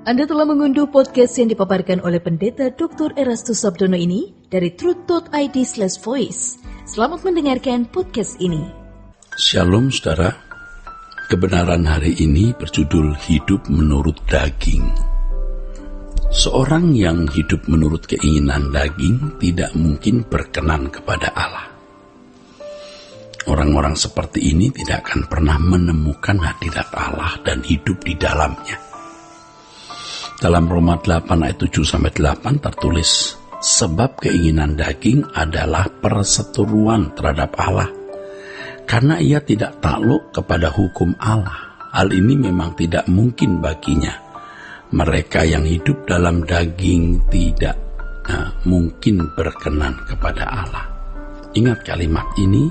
Anda telah mengunduh podcast yang dipaparkan oleh Pendeta Dr. Erastus Sabdono ini dari truth.id/voice. Selamat mendengarkan podcast ini. Shalom saudara, kebenaran hari ini berjudul Hidup Menurut Daging. Seorang yang hidup menurut keinginan daging tidak mungkin berkenan kepada Allah. Orang-orang seperti ini tidak akan pernah menemukan hadirat Allah dan hidup di dalamnya. Dalam Roma 8 ayat 7-8 tertulis, sebab keinginan daging adalah perseteruan terhadap Allah, karena ia tidak takluk kepada hukum Allah. Hal ini memang tidak mungkin baginya. Mereka yang hidup dalam daging tidak mungkin berkenan kepada Allah. Ingat kalimat ini,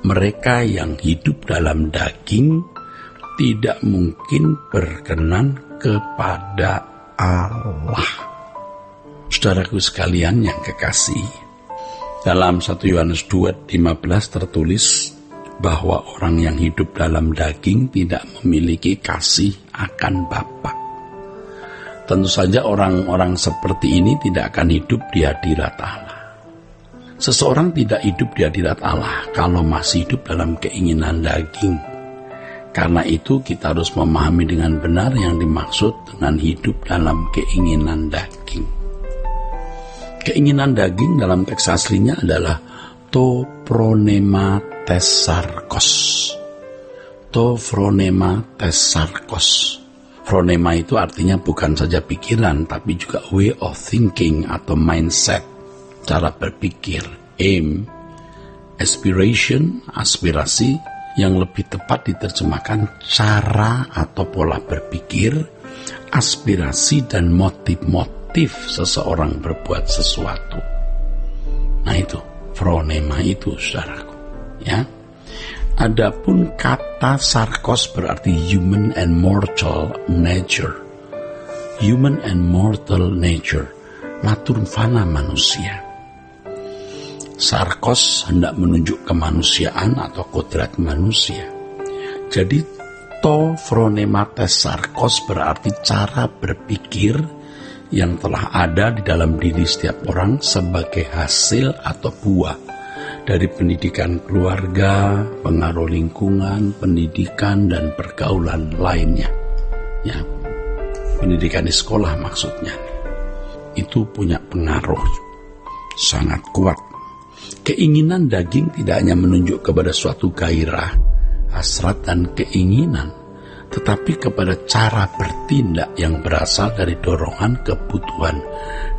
mereka yang hidup dalam daging tidak mungkin berkenan kepada Allah. Saudaraku sekalian yang kekasih, dalam 1 Yohanes 2:15 tertulis bahwa orang yang hidup dalam daging tidak memiliki kasih akan Bapa. Tentu saja orang-orang seperti ini tidak akan hidup di hadirat Allah. Seseorang tidak hidup di hadirat Allah kalau masih hidup dalam keinginan daging. Karena itu kita harus memahami dengan benar yang dimaksud dengan hidup dalam keinginan daging. Keinginan daging dalam teks aslinya adalah to phronema tesarkos. To phronema tesarkos. Phronema itu artinya bukan saja pikiran, tapi juga way of thinking atau mindset, cara berpikir, aim, aspiration, aspirasi, yang lebih tepat diterjemahkan cara atau pola berpikir, aspirasi dan motif-motif seseorang berbuat sesuatu. Nah itu, phronema itu saudaraku, ya. Adapun kata sarkos berarti human and mortal nature. Human and mortal nature, natur fana manusia. Sarkos hendak menunjuk kemanusiaan atau kodrat manusia. Jadi to phronemates sarkos berarti cara berpikir yang telah ada di dalam diri setiap orang sebagai hasil atau buah dari pendidikan keluarga, pengaruh lingkungan, pendidikan dan pergaulan lainnya. Ya, pendidikan di sekolah maksudnya. Itu punya pengaruh sangat kuat. Keinginan daging tidak hanya menunjuk kepada suatu gairah, hasrat dan keinginan, tetapi kepada cara bertindak yang berasal dari dorongan kebutuhan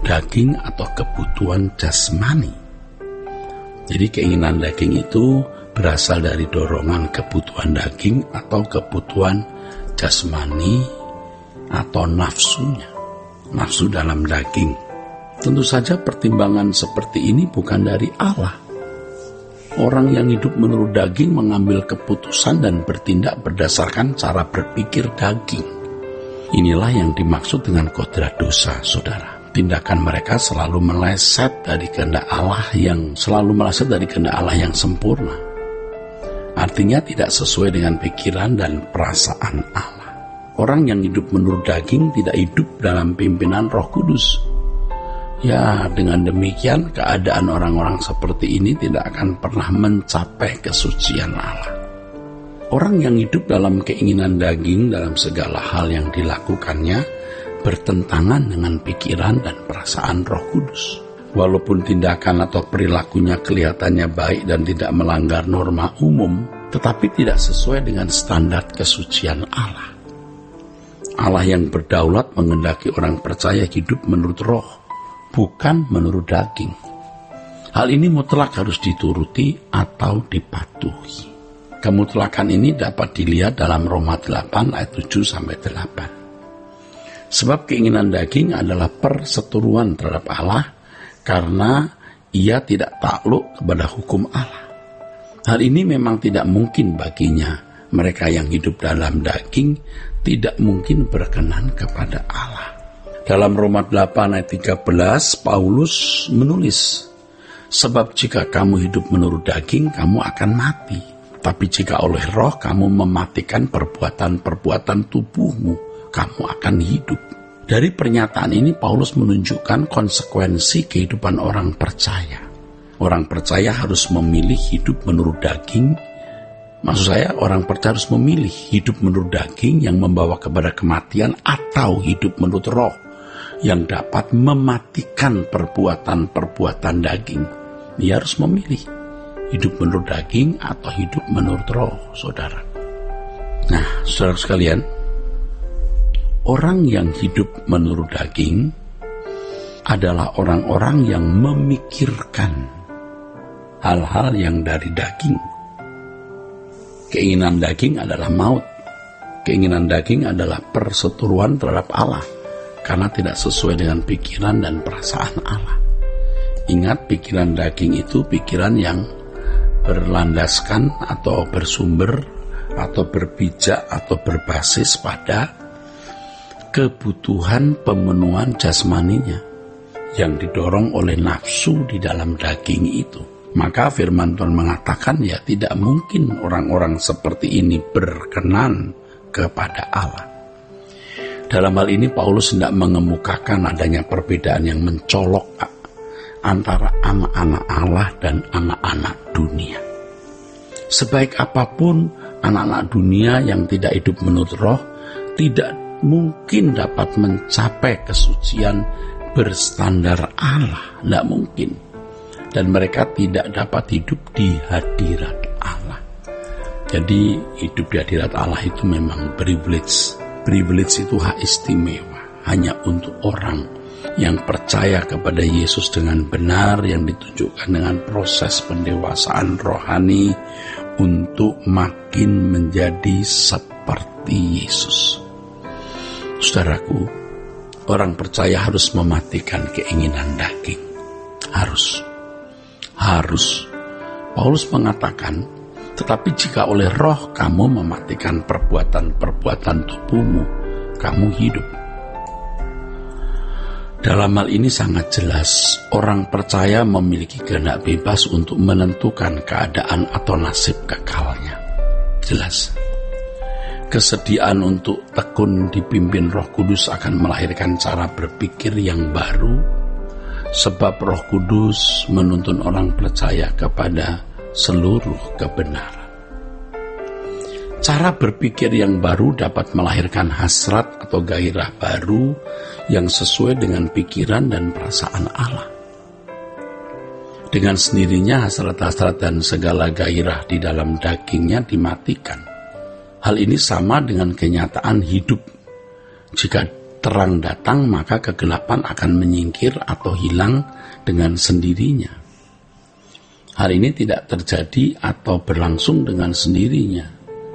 daging atau kebutuhan jasmani. Jadi keinginan daging itu berasal dari dorongan kebutuhan daging atau kebutuhan jasmani atau nafsunya, nafsu dalam daging. Tentu saja pertimbangan seperti ini bukan dari Allah. Orang yang hidup menurut daging mengambil keputusan dan bertindak berdasarkan cara berpikir daging. Inilah yang dimaksud dengan kodrat dosa, saudara. Tindakan mereka selalu meleset dari kehendak Allah yang sempurna. Artinya tidak sesuai dengan pikiran dan perasaan Allah. Orang yang hidup menurut daging tidak hidup dalam pimpinan Roh Kudus. Ya, dengan demikian keadaan orang-orang seperti ini tidak akan pernah mencapai kesucian Allah. Orang yang hidup dalam keinginan daging dalam segala hal yang dilakukannya bertentangan dengan pikiran dan perasaan Roh Kudus. Walaupun tindakan atau perilakunya kelihatannya baik dan tidak melanggar norma umum, tetapi tidak sesuai dengan standar kesucian Allah. Allah yang berdaulat menghendaki orang percaya hidup menurut roh, bukan menurut daging. Hal ini mutlak harus dituruti atau dipatuhi. Kemutlakan ini dapat dilihat dalam Roma 8 ayat 7-8. Sebab keinginan daging adalah perseteruan terhadap Allah karena ia tidak takluk kepada hukum Allah. Hal ini memang tidak mungkin baginya. Mereka yang hidup dalam daging tidak mungkin berkenan kepada Allah. Dalam Roma 8 ayat 13, Paulus menulis, sebab jika kamu hidup menurut daging, kamu akan mati. Tapi jika oleh roh kamu mematikan perbuatan-perbuatan tubuhmu, kamu akan hidup. Dari pernyataan ini Paulus menunjukkan konsekuensi kehidupan orang percaya. Orang percaya harus memilih hidup menurut daging. Maksud saya, orang percaya harus memilih hidup menurut daging yang membawa kepada kematian atau hidup menurut roh yang dapat mematikan perbuatan-perbuatan daging. Dia harus memilih hidup menurut daging atau hidup menurut roh, saudara. Nah, saudara sekalian, orang yang hidup menurut daging adalah orang-orang yang memikirkan hal-hal yang dari daging. Keinginan daging adalah maut. Keinginan daging adalah perseteruan terhadap Allah, karena tidak sesuai dengan pikiran dan perasaan Allah. Ingat, pikiran daging itu pikiran yang berlandaskan atau bersumber atau berpijak atau berbasis pada kebutuhan pemenuhan jasmaninya yang didorong oleh nafsu di dalam daging itu. Maka firman Tuhan mengatakan, ya tidak mungkin orang-orang seperti ini berkenan kepada Allah. Dalam hal ini Paulus hendak mengemukakan adanya perbedaan yang mencolok antara anak-anak Allah dan anak-anak dunia. Sebaik apapun anak-anak dunia yang tidak hidup menurut roh, tidak mungkin dapat mencapai kesucian berstandar Allah. Tidak mungkin. Dan mereka tidak dapat hidup di hadirat Allah. Jadi hidup di hadirat Allah itu memang privilege. Privilege itu hak istimewa, hanya untuk orang yang percaya kepada Yesus dengan benar, yang ditunjukkan dengan proses pendewasaan rohani untuk makin menjadi seperti Yesus. Saudaraku, orang percaya harus mematikan keinginan daging. Harus. Paulus mengatakan, tetapi jika oleh roh kamu mematikan perbuatan-perbuatan tubuhmu, kamu hidup. Dalam hal ini sangat jelas, orang percaya memiliki kehendak bebas untuk menentukan keadaan atau nasib kekalnya. Jelas. Kesediaan untuk tekun dipimpin Roh Kudus akan melahirkan cara berpikir yang baru, sebab Roh Kudus menuntun orang percaya kepada seluruh kebenaran. Cara berpikir yang baru dapat melahirkan hasrat atau gairah baru yang sesuai dengan pikiran dan perasaan Allah. Dengan sendirinya hasrat-hasrat dan segala gairah di dalam dagingnya dimatikan. Hal ini sama dengan kenyataan hidup. Jika terang datang, maka kegelapan akan menyingkir atau hilang dengan sendirinya. Hal ini tidak terjadi atau berlangsung dengan sendirinya.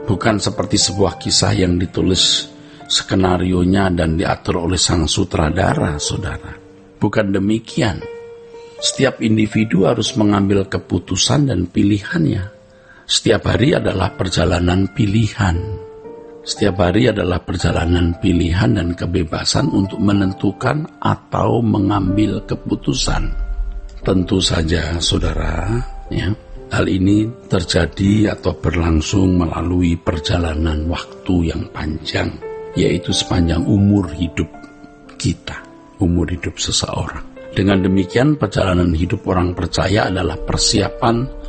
Bukan seperti sebuah kisah yang ditulis skenarionya dan diatur oleh sang sutradara, saudara. Bukan demikian. Setiap individu harus mengambil keputusan dan pilihannya. Setiap hari adalah perjalanan pilihan. Setiap hari adalah perjalanan pilihan dan kebebasan untuk menentukan atau mengambil keputusan. Tentu saja, saudara, ya, hal ini terjadi atau berlangsung melalui perjalanan waktu yang panjang, yaitu sepanjang umur hidup kita, umur hidup seseorang. Dengan demikian, perjalanan hidup orang percaya adalah persiapan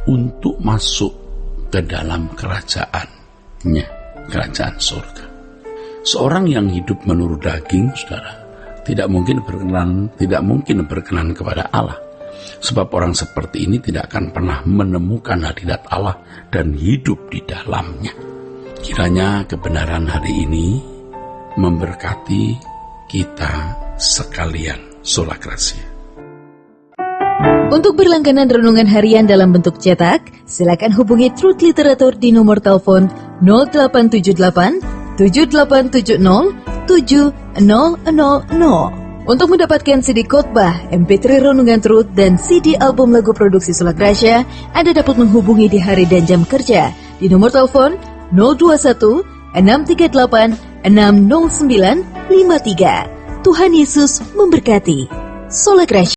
untuk masuk ke dalam kerajaannya, kerajaan surga. Seorang yang hidup menurut daging, saudara, tidak mungkin berkenan kepada Allah. Sebab orang seperti ini tidak akan pernah menemukan hadirat Allah dan hidup di dalamnya. Kiranya kebenaran hari ini memberkati kita sekalian. Sola Gracia. Untuk berlangganan renungan harian dalam bentuk cetak, silakan hubungi Truth Literatur di nomor telepon 0878 7870 7000. Untuk mendapatkan CD khotbah, MP3 renungan Truth, dan CD album lagu produksi Sola Gracia, Anda dapat menghubungi di hari dan jam kerja di nomor telepon 021 638 60953. Tuhan Yesus memberkati. Sola Gracia.